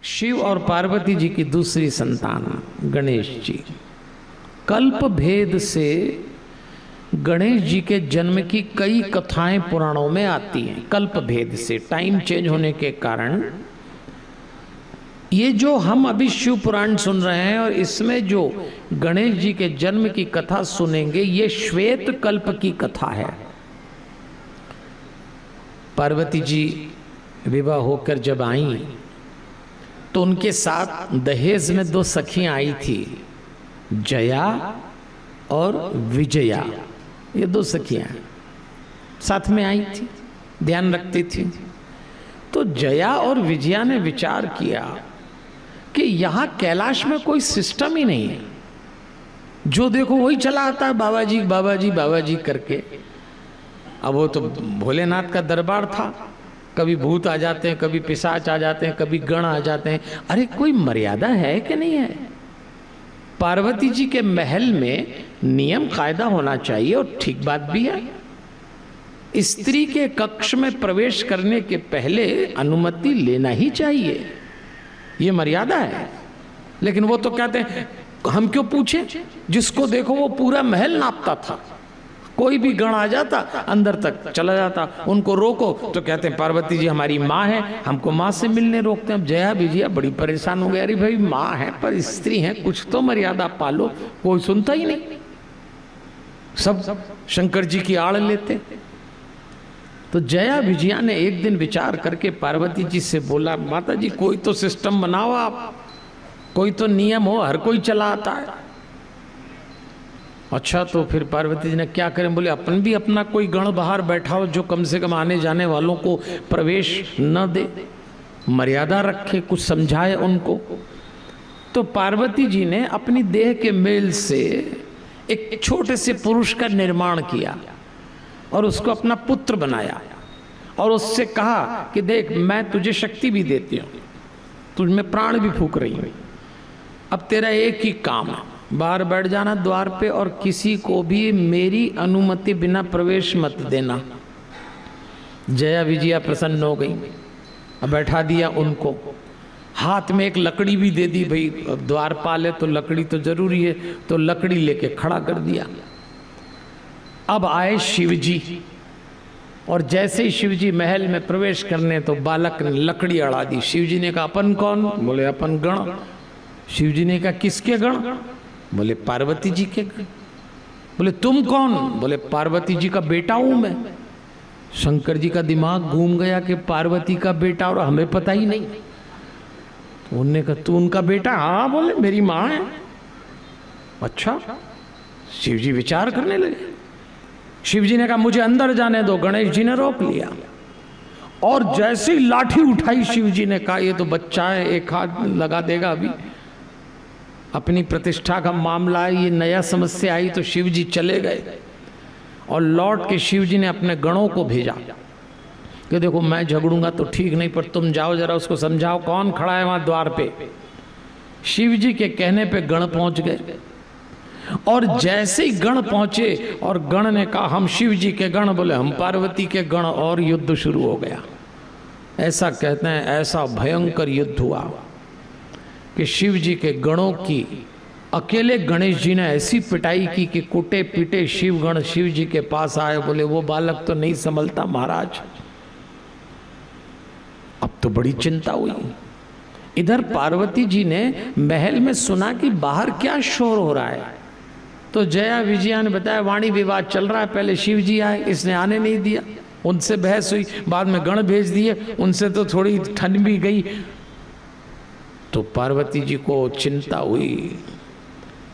शिव और पार्वती जी की दूसरी संतान गणेश जी। कल्प भेद से गणेश जी के जन्म की कई कथाएं पुराणों में आती हैं। कल्प भेद से टाइम चेंज होने के कारण ये जो हम अभी शिव पुराण सुन रहे हैं और इसमें जो गणेश जी के जन्म की कथा सुनेंगे, ये श्वेत कल्प की कथा है। पार्वती जी विवाह होकर जब आई तो उनके साथ दहेज में दो सखियां आई थी, जया और विजया। ये दो सखियां साथ में आई थी, ध्यान रखती थी। तो जया और विजया ने विचार किया कि यहां कैलाश में कोई सिस्टम ही नहीं है, जो देखो वही चला आता है, बाबा जी बाबा जी बाबा जी करके। अब वो तो भोलेनाथ का दरबार था, कभी भूत आ जाते हैं, कभी पिशाच आ जाते हैं, कभी गण आ जाते हैं। अरे कोई मर्यादा है कि नहीं है? पार्वती जी के महल में नियम कायदा होना चाहिए और ठीक बात भी है। स्त्री के कक्ष में प्रवेश करने के पहले अनुमति लेना ही चाहिए, ये मर्यादा है। लेकिन वो तो कहते हैं हम क्यों पूछे, जिसको देखो वो पूरा महल नापता था, कोई भी गण आ जाता अंदर तक चला जाता। उनको रोको तो कहते हैं पार्वती जी हमारी माँ है, हमको माँ से मिलने रोकते हैं। अब जया विजया बड़ी परेशान हो गई, अरे भाई माँ है पर स्त्री है, कुछ तो मर्यादा पालो। कोई सुनता ही नहीं, सब शंकर जी की आड़ लेते। तो जया विजया ने एक दिन विचार करके पार्वती जी से बोला, माता जी कोई तो सिस्टम बनाओ आप, कोई तो नियम हो, हर कोई चला आता है। अच्छा तो फिर पार्वती जी ने क्या करें? बोले अपन भी अपना कोई गण बाहर बैठा हो जो कम से कम आने जाने वालों को प्रवेश न दे, मर्यादा रखे, कुछ समझाए उनको। तो पार्वती जी ने अपनी देह के मेल से एक छोटे से पुरुष का निर्माण किया और उसको अपना पुत्र बनाया और उससे कहा कि देख मैं तुझे शक्ति भी देती हूँ, तुझ में प्राण भी फूंक रही हूँ, अब तेरा एक ही काम है, बाहर बैठ जाना द्वार पे और किसी को भी मेरी अनुमति बिना प्रवेश मत देना। जया विजया प्रसन्न हो गई, अब बैठा दिया उनको, हाथ में एक लकड़ी भी दे दी, भाई द्वारपाल है तो लकड़ी तो जरूरी है, तो लकड़ी लेके खड़ा कर दिया। अब आए शिवजी और जैसे ही शिवजी महल में प्रवेश करने तो बालक ने लकड़ी अड़ा दी। शिवजी ने कहा अपन कौन? बोले अपन गण। शिवजी ने कहा किसके गण? बोले पार्वती जी के गण। बोले तुम कौन? बोले पार्वती जी का बेटा हूं मैं। शंकर जी का दिमाग घूम गया कि पार्वती का बेटा और हमें पता ही नहीं। तो उन्होंने कहा तू उनका बेटा? हाँ। बोले मेरी माँ है। अच्छा। शिवजी विचार करने लगे। शिवजी ने कहा मुझे अंदर जाने दो, गणेश जी ने रोक लिया और जैसे ही लाठी उठाई शिवजी ने कहा ये तो बच्चा है, एक हाथ लगा देगा अभी, अपनी प्रतिष्ठा का मामला है, ये नया समस्या आई। तो शिवजी चले गए और लौट के शिवजी ने अपने गणों को भेजा कि देखो मैं झगड़ूंगा तो ठीक नहीं, पर तुम जाओ जरा उसको समझाओ कौन खड़ा है वहां द्वार पे। शिवजी के कहने पे गण पहुंच गए और जैसे ही गण पहुंचे और गण ने कहा हम शिव जी के गण, बोले हम पार्वती के गण, और युद्ध शुरू हो गया। ऐसा कहते हैं ऐसा भयंकर युद्ध हुआ कि शिव जी के गणों की अकेले गणेश जी ने ऐसी पिटाई की कि कुटे पीटे शिव गण शिव जी के पास आए। बोले वो बालक तो नहीं संभलता महाराज। अब तो बड़ी चिंता हुई। इधर पार्वती जी ने महल में सुना कि बाहर क्या शोर हो रहा है, तो जया विजया ने बताया वाणी विवाद चल रहा है। पहले शिव जी आए, इसने आने नहीं दिया, उनसे बहस हुई, बाद में गण भेज दिए, उनसे तो थोड़ी ठंड भी गई। तो पार्वती जी को चिंता हुई।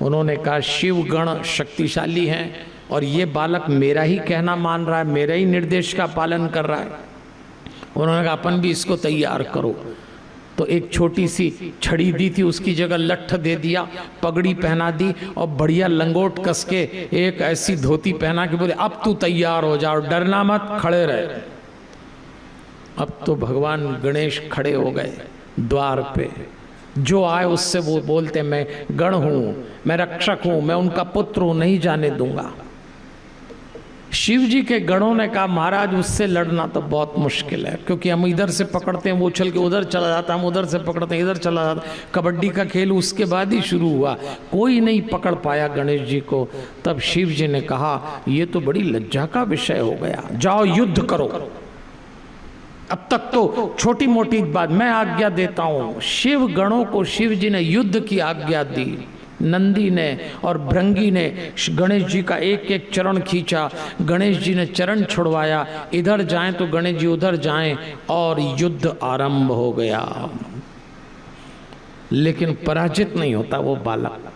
उन्होंने कहा शिव गण शक्तिशाली हैं और ये बालक मेरा ही कहना मान रहा है, मेरे ही निर्देश का पालन कर रहा है। उन्होंने कहा अपन भी इसको तैयार करो। तो एक छोटी सी छड़ी दी थी, उसकी जगह लट्ठ दे दिया, पगड़ी पहना दी और बढ़िया लंगोट कस के एक ऐसी धोती पहना के बोले अब तू तैयार हो जाओ, डरना मत, खड़े रहे। अब तो भगवान गणेश खड़े हो गए द्वार पे। जो आए उससे वो बोलते मैं गण हूं, मैं रक्षक हूं, मैं उनका पुत्र हूं, नहीं जाने दूंगा। शिव जी के गणों ने कहा महाराज उससे लड़ना तो बहुत मुश्किल है, क्योंकि हम इधर से पकड़ते हैं वो उछल के उधर चला जाता, हम उधर से पकड़ते हैं इधर चला जाता। कबड्डी का खेल उसके बाद ही शुरू हुआ, कोई नहीं पकड़ पाया गणेश जी को। तब शिव जी ने कहा ये तो बड़ी लज्जा का विषय हो गया, जाओ युद्ध करो। अब तक तो छोटी मोटी बात, मैं आज्ञा देता हूं। शिव गणों को शिव जी ने युद्ध की आज्ञा दी। नंदी ने और भृंगी ने गणेश जी का एक एक चरण खींचा, गणेश जी ने चरण छुड़वाया, इधर जाएं तो गणेश जी उधर जाएं, और युद्ध आरंभ हो गया। लेकिन पराजित नहीं होता वो बालक।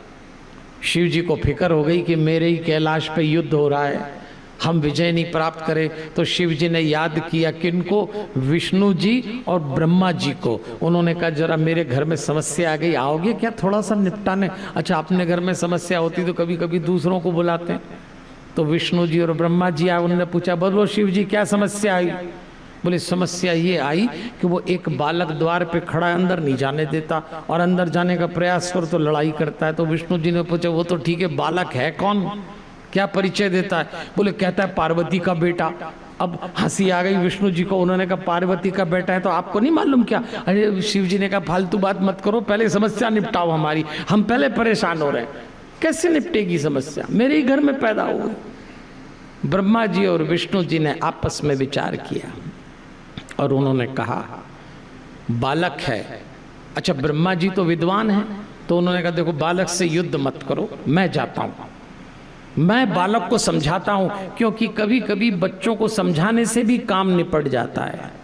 शिव जी को फिक्र हो गई कि मेरे ही कैलाश पे युद्ध हो रहा है, हम विजय नहीं प्राप्त करें। तो शिव जी ने याद किया किनको, विष्णु जी और ब्रह्मा जी को। उन्होंने कहा जरा मेरे घर में समस्या आ गई, आओगे क्या थोड़ा सा निपटाने। अच्छा, अपने घर में समस्या होती तो कभी कभी दूसरों को बुलाते हैं। तो विष्णु जी और ब्रह्मा जी आए, उन्होंने पूछा बोलो शिव जी क्या समस्या आई। बोले समस्या ये आई कि वो एक बालक द्वार पे खड़ा अंदर नहीं जाने देता, और अंदर जाने का प्रयास करो तो लड़ाई करता है। तो विष्णु जी ने पूछा वो तो ठीक है, बालक है कौन, क्या परिचय देता है। बोले कहता है पार्वती का बेटा। अब हंसी आ गई विष्णु जी को, उन्होंने कहा पार्वती का बेटा है तो आपको नहीं मालूम क्या। अरे शिव जी ने कहा फालतू बात मत करो, पहले समस्या निपटाओ हमारी, हम पहले परेशान हो रहे हैं। कैसे निपटेगी समस्या, मेरे ही घर में पैदा हो गई। ब्रह्मा जी और विष्णु जी ने आपस में विचार किया और उन्होंने कहा बालक है। अच्छा, ब्रह्मा जी तो विद्वान हैं, तो उन्होंने कहा देखो बालक से युद्ध मत करो, मैं जाता हूं, मैं बालक को समझाता हूं, क्योंकि कभी कभी बच्चों को समझाने से भी काम निपट जाता है।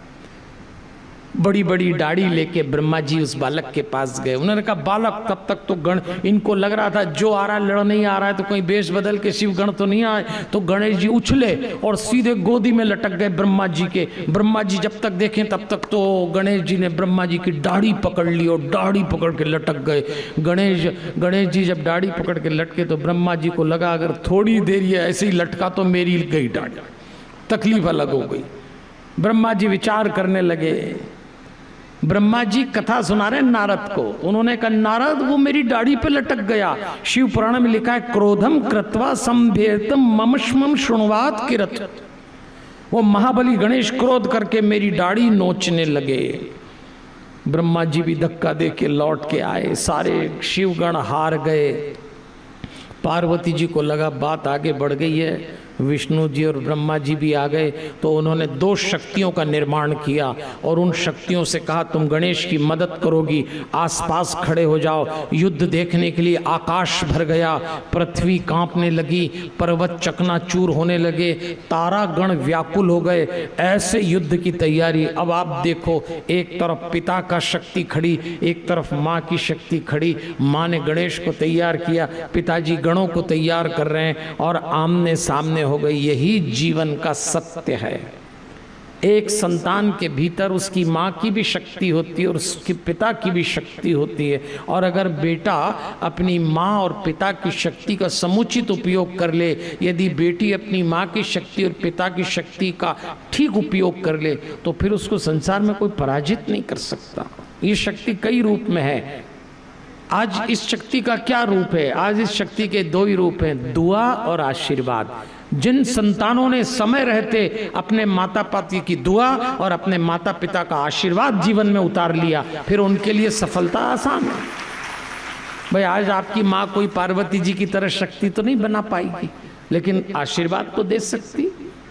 बड़ी बड़ी दाढ़ी लेके ब्रह्मा जी उस बालक के पास गए। उन्होंने कहा बालक, तब तक तो गण, इनको लग रहा था जो आ रहा है लड़ नहीं आ रहा है तो कोई बेश बदल के शिव गण तो नहीं आए। तो गणेश जी उछले और सीधे गोदी में लटक गए ब्रह्मा जी के। ब्रह्मा जी जब तक देखें तब तक तो गणेश जी ने ब्रह्मा जी की दाढ़ी पकड़ ली और दाढ़ी पकड़ के लटक गए। गणेश जी जब दाढ़ी पकड़ के लटके तो ब्रह्मा जी को लगा अगर थोड़ी देर ये ऐसे ही लटका तो मेरी गई दाढ़ी, तकलीफ अलग हो गई। ब्रह्मा जी विचार करने लगे। ब्रह्मा जी कथा सुना रहे नारद को। उन्होंने कहा नारद वो मेरी दाढ़ी पे लटक गया। शिव पुराण में लिखा है क्रोधम कृत्वा संभेतम ममश्मम शुणवात किरत। वो महाबली गणेश क्रोध करके मेरी दाढ़ी नोचने लगे। ब्रह्मा जी भी धक्का दे के लौट के आए, सारे शिवगण हार गए। पार्वती जी को लगा बात आगे बढ़ गई है, विष्णु जी और ब्रह्मा जी भी आ गए। तो उन्होंने दो शक्तियों का निर्माण किया और उन शक्तियों से कहा तुम गणेश की मदद करोगी, आसपास खड़े हो जाओ। युद्ध देखने के लिए आकाश भर गया, पृथ्वी कांपने लगी, पर्वत चकनाचूर होने लगे, तारा गण व्याकुल हो गए। ऐसे युद्ध की तैयारी। अब आप देखो, एक तरफ पिता का शक्ति खड़ी, एक तरफ माँ की शक्ति खड़ी। माँ ने गणेश को तैयार किया, पिताजी गणों को तैयार कर रहे हैं और आमने सामने हो गई। यही जीवन का सत्य है। एक संतान के भीतर उसकी माँ की भी शक्ति होती है और उसके पिता की भी शक्ति होती है। और अगर बेटा अपनी माँ और पिता की शक्ति का समुचित उपयोग कर ले, यदि बेटी अपनी माँ की शक्ति और पिता की शक्ति का ठीक उपयोग कर ले, तो फिर उसको संसार में कोई पराजित नहीं कर सकता। ये शक्ति कई रूप में है। आज इस शक्ति का क्या रूप है? आज इस शक्ति के दो ही रूप हैं, दुआ और आशीर्वाद। जिन संतानों ने समय रहते अपने माता पिता की दुआ और अपने माता पिता का आशीर्वाद जीवन में उतार लिया, फिर उनके लिए सफलता आसान है। भाई आज आपकी माँ कोई पार्वती जी की तरह शक्ति तो नहीं बना पाएगी, लेकिन आशीर्वाद तो दे सकती।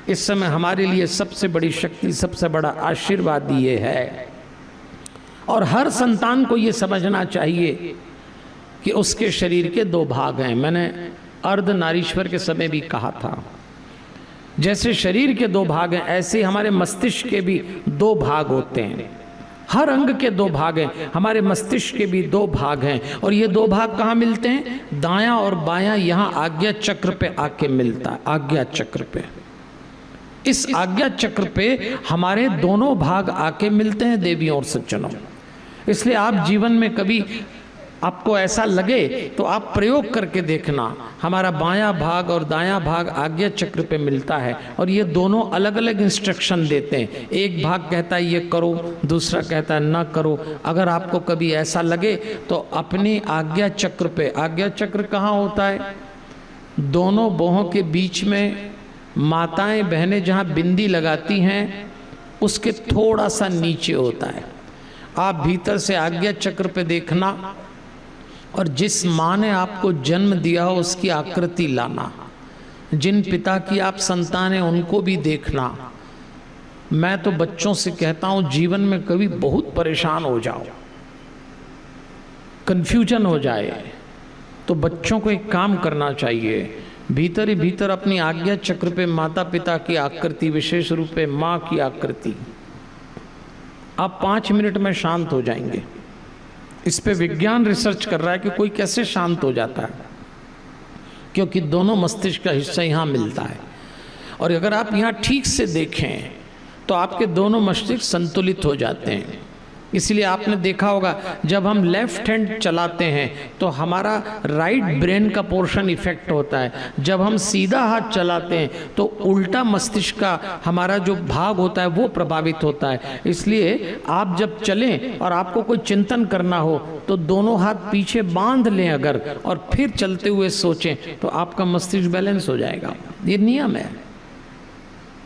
इस समय हमारे लिए सबसे बड़ी शक्ति, सबसे बड़ा आशीर्वाद ये है। और हर संतान को ये समझना चाहिए कि उसके शरीर के दो भाग हैं। मैंने अर्धनारीश्वर के समय भी कहा था, जैसे शरीर के दो भाग हैं ऐसे हमारे मस्तिष्क के भी दो भाग होते हैं। हर अंग के दो भाग हैं, हमारे मस्तिष्क के भी दो भाग हैं। और ये दो भाग कहाँ मिलते हैं? दायां और बायां, यहाँ आज्ञा चक्र पे आके मिलता है। आज्ञा चक्र पे, इस आज्ञा चक्र पे हमारे दोनों भाग आके मिलते हैं देवियों और सज्जनों। इसलिए आप जीवन में कभी आपको ऐसा लगे तो आप प्रयोग करके देखना। हमारा बायां भाग और दायां भाग आज्ञा चक्र पे मिलता है और ये दोनों अलग अलग इंस्ट्रक्शन देते हैं। एक भाग कहता है ये करो, दूसरा कहता है ना करो। अगर आपको कभी ऐसा लगे तो अपनी आज्ञा चक्र पे, आज्ञा चक्र कहाँ होता है? दोनों बाहों के बीच में माताएं बहनें जहाँ बिंदी लगाती हैं उसके थोड़ा सा नीचे होता है। आप भीतर से आज्ञा चक्र पे देखना और जिस माँ ने आपको जन्म दिया हो उसकी आकृति लाना। जिन पिता की आप संतान हैं उनको भी देखना। मैं तो बच्चों से कहता हूँ जीवन में कभी बहुत परेशान हो जाओ, कन्फ्यूजन हो जाए, तो बच्चों को एक काम करना चाहिए, भीतर ही भीतर अपनी आज्ञा चक्र पे माता पिता की आकृति, विशेष रूप से माँ की आकृति, आप 5 मिनट में शांत हो जाएंगे। इस पे विज्ञान रिसर्च कर रहा है कि कोई कैसे शांत हो जाता है, क्योंकि दोनों मस्तिष्क का हिस्सा यहाँ मिलता है। और अगर आप यहाँ ठीक से देखें तो आपके दोनों मस्तिष्क संतुलित हो जाते हैं। इसलिए आपने देखा होगा जब हम लेफ्ट हैंड चलाते हैं तो हमारा राइट ब्रेन का पोर्शन इफेक्ट होता है, जब हम सीधा हाथ चलाते हैं तो उल्टा मस्तिष्क का हमारा जो भाग होता है वो प्रभावित होता है। इसलिए आप जब चलें और आपको कोई चिंतन करना हो तो दोनों हाथ पीछे बांध लें अगर, और फिर चलते हुए सोचें तो आपका मस्तिष्क बैलेंस हो जाएगा। ये नियम है।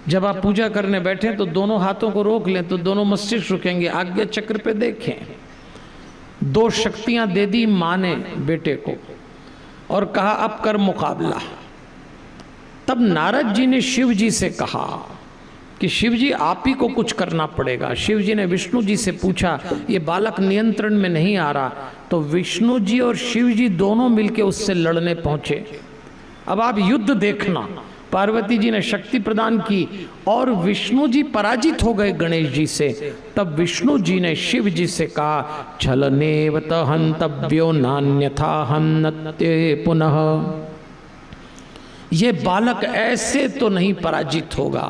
जब आप पूजा करने बैठे तो दोनों हाथों को रोक लें तो दोनों मस्तिष्क रुकेंगे। आज्ञा चक्र पे देखें, 2 शक्तियां दे दी माँ ने बेटे को और कहा अब कर मुकाबला। तब नारद जी ने शिव जी से कहा कि शिव जी आप ही को कुछ करना पड़ेगा। शिव जी ने विष्णु जी से पूछा ये बालक नियंत्रण में नहीं आ रहा, तो विष्णु जी और शिव जी दोनों मिलकर उससे लड़ने पहुंचे। अब आप युद्ध देखना। पार्वती जी ने शक्ति प्रदान की और विष्णु जी पराजित हो गए गणेश जी से। तब विष्णु जी ने शिव जी से कहा छलनेवत हंतव्यो नान्यथा हन्नते पुनः। ये बालक ऐसे तो नहीं पराजित होगा,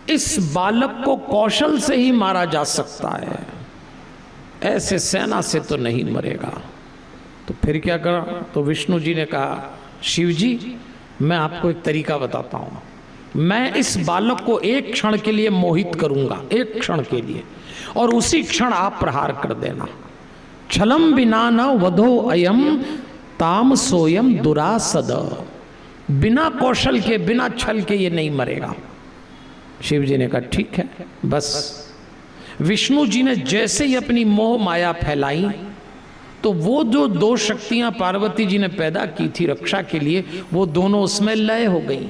इस बालक को कौशल से ही मारा जा सकता है, ऐसे सेना से तो नहीं मरेगा। तो फिर क्या करा? तो विष्णु जी ने कहा शिव जी मैं आपको एक तरीका बताता हूं। मैं इस बालक को एक क्षण के लिए मोहित करूंगा, एक क्षण के लिए, और उसी क्षण आप प्रहार कर देना। छलम बिना न वधो अयम ताम सोयम दुरासद। बिना कौशल के, बिना छल के ये नहीं मरेगा। शिव जी ने कहा ठीक है। बस विष्णु जी ने जैसे ही अपनी मोह माया फैलाई तो वो जो 2 शक्तियां पार्वती जी ने पैदा की थी रक्षा के लिए, वो दोनों उसमें लय हो गई।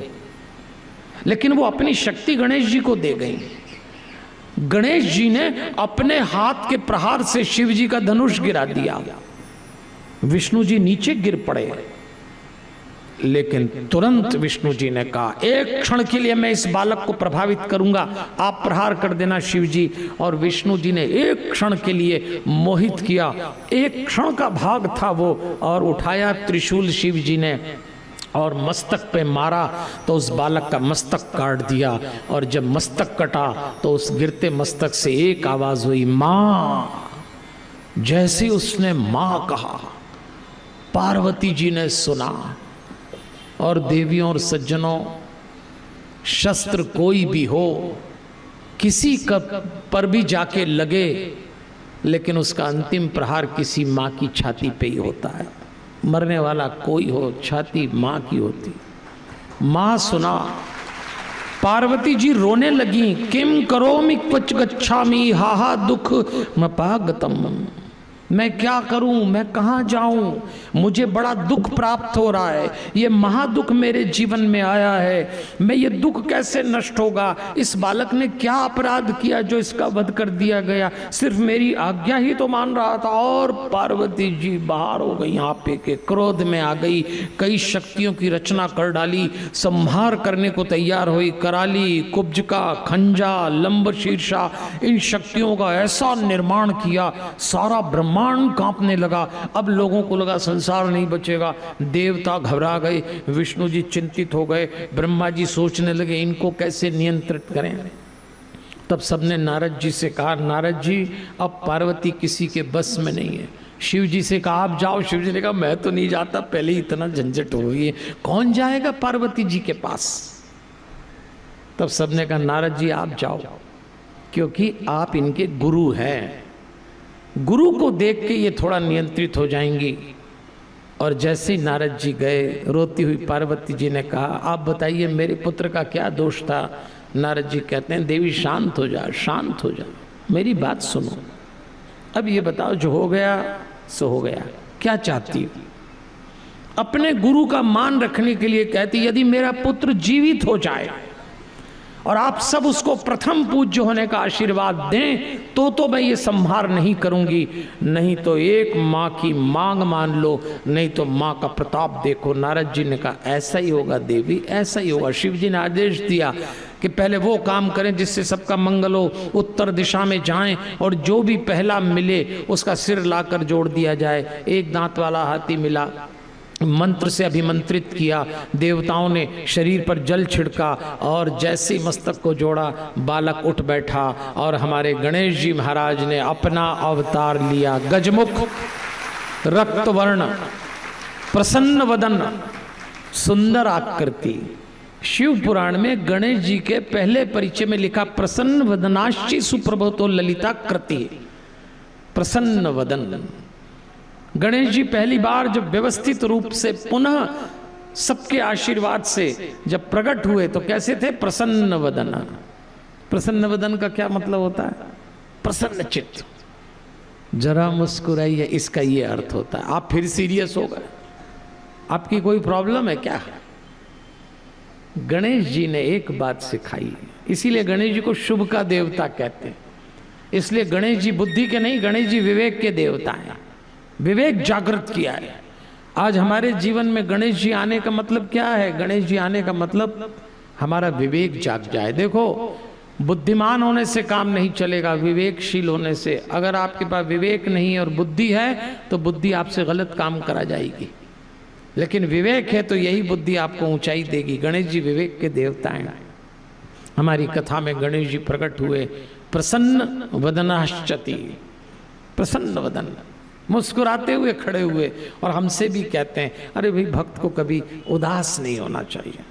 लेकिन वो अपनी शक्ति गणेश जी को दे गई। गणेश जी ने अपने हाथ के प्रहार से शिव जी का धनुष गिरा दिया। विष्णु जी नीचे गिर पड़े, लेकिन तुरंत विष्णु जी ने कहा एक क्षण के लिए मैं इस बालक को प्रभावित करूंगा, आप प्रहार कर देना शिव जी। और विष्णु जी ने एक क्षण के लिए मोहित किया, एक क्षण का भाग था वो, और उठाया त्रिशूल शिव जी ने और मस्तक पे मारा तो उस बालक का मस्तक काट दिया। और जब मस्तक कटा तो उस गिरते मस्तक से एक आवाज हुई मां। जैसे उसने मां कहा पार्वती जी ने सुना। और देवियों और सज्जनों, शस्त्र कोई भी हो, किसी का पर भी जाके लगे, लेकिन उसका अंतिम प्रहार किसी माँ की छाती पे ही होता है। मरने वाला कोई हो, छाती माँ की होती। माँ सुना, पार्वती जी रोने लगी। किम करोमि क्वच गच्छामि हाहा दुख मपागतम। मैं क्या करूं, मैं कहां जाऊं, मुझे बड़ा दुख प्राप्त हो रहा है, ये महादुख मेरे जीवन में आया है, मैं ये दुख कैसे नष्ट होगा? इस बालक ने क्या अपराध किया जो इसका वध कर दिया गया? सिर्फ मेरी आज्ञा ही तो मान रहा था। और पार्वती जी बाहर हो गई, आपे के क्रोध में आ गई, कई शक्तियों की रचना कर डाली, संहार करने को तैयार हुई। कराली, कुब्जका, खंजा, लंब शीर्षा, इन शक्तियों का ऐसा निर्माण किया, सारा ब्रह्मांड कांपने लगा। अब लोगों को लगा संसार नहीं बचेगा। देवता घबरा गए, विष्णु जी चिंतित हो गए, ब्रह्मा जी सोचने लगे इनको कैसे नियंत्रित करें। तब सबने नारद जी से कहा नारद जी अब पार्वती किसी के बस में नहीं है। शिव जी से कहा आप जाओ। शिव जी ने कहा मैं तो नहीं जाता, पहले ही इतना झंझट हो गई है, कौन जाएगा पार्वती जी के पास। तब सबने कहा नारद जी आप जाओ, क्योंकि आप इनके गुरु हैं। गुरु को देख के ये थोड़ा नियंत्रित हो जाएंगी और जैसे ही नारद जी गए, रोती हुई पार्वती जी ने कहा, आप बताइए मेरे पुत्र का क्या दोष था। नारद जी कहते हैं, देवी शांत हो जा, शांत हो जा, मेरी बात सुनो। अब ये बताओ, जो हो गया सो हो गया, क्या चाहती हो। अपने गुरु का मान रखने के लिए कहती, यदि मेरा पुत्र जीवित हो जाए और आप सब उसको प्रथम पूज्य होने का आशीर्वाद दें तो मैं ये संहार नहीं करूंगी, नहीं तो एक माँ की मांग मान लो, नहीं तो माँ का प्रताप देखो। नारद जी ने कहा, ऐसा ही होगा देवी, ऐसा ही होगा। शिव जी ने आदेश दिया कि पहले वो काम करें जिससे सबका मंगल हो, उत्तर दिशा में जाएं और जो भी पहला मिले उसका सिर लाकर जोड़ दिया जाए। एक दांत वाला हाथी मिला, मंत्र से अभिमंत्रित किया, देवताओं ने शरीर पर जल छिड़का और जैसे ही मस्तक को जोड़ा, बालक उठ बैठा और हमारे गणेश जी महाराज ने अपना अवतार लिया। गजमुख, रक्तवर्ण, प्रसन्न वदन, सुंदर आकृति। शिव पुराण में गणेश जी के पहले परिचय में लिखा, प्रसन्न वदनाश्ची सुप्रभतो ललिता कृति। प्रसन्न वदन, गणेश जी पहली बार जब व्यवस्थित रूप से पुनः सबके आशीर्वाद से जब प्रकट हुए तो कैसे थे, प्रसन्न वदन। प्रसन्न वदन का क्या मतलब होता है, प्रसन्न चित्त, जरा मुस्कुराइए, इसका ये अर्थ होता है। आप फिर सीरियस हो गए, आपकी कोई प्रॉब्लम है क्या। गणेश जी ने एक बात सिखाई, इसीलिए गणेश जी को शुभ का देवता कहते हैं। इसलिए गणेश जी बुद्धि के नहीं, गणेश जी विवेक के देवता हैं। विवेक जागृत किया है। आज हमारे जीवन में गणेश जी आने का मतलब क्या है, गणेश जी आने का मतलब हमारा विवेक जाग जाए। देखो, बुद्धिमान होने से काम नहीं चलेगा, विवेकशील होने से। अगर आपके पास विवेक नहीं और बुद्धि है तो बुद्धि आपसे गलत काम करा जाएगी, लेकिन विवेक है तो यही बुद्धि आपको ऊंचाई देगी। गणेश जी विवेक के देवता हैं। हमारी कथा में गणेश जी प्रकट हुए, प्रसन्न वदनाश्चति, प्रसन्न वदन, मुस्कुराते हुए खड़े हुए। और हमसे भी कहते हैं, अरे भाई भक्त को कभी उदास नहीं होना चाहिए।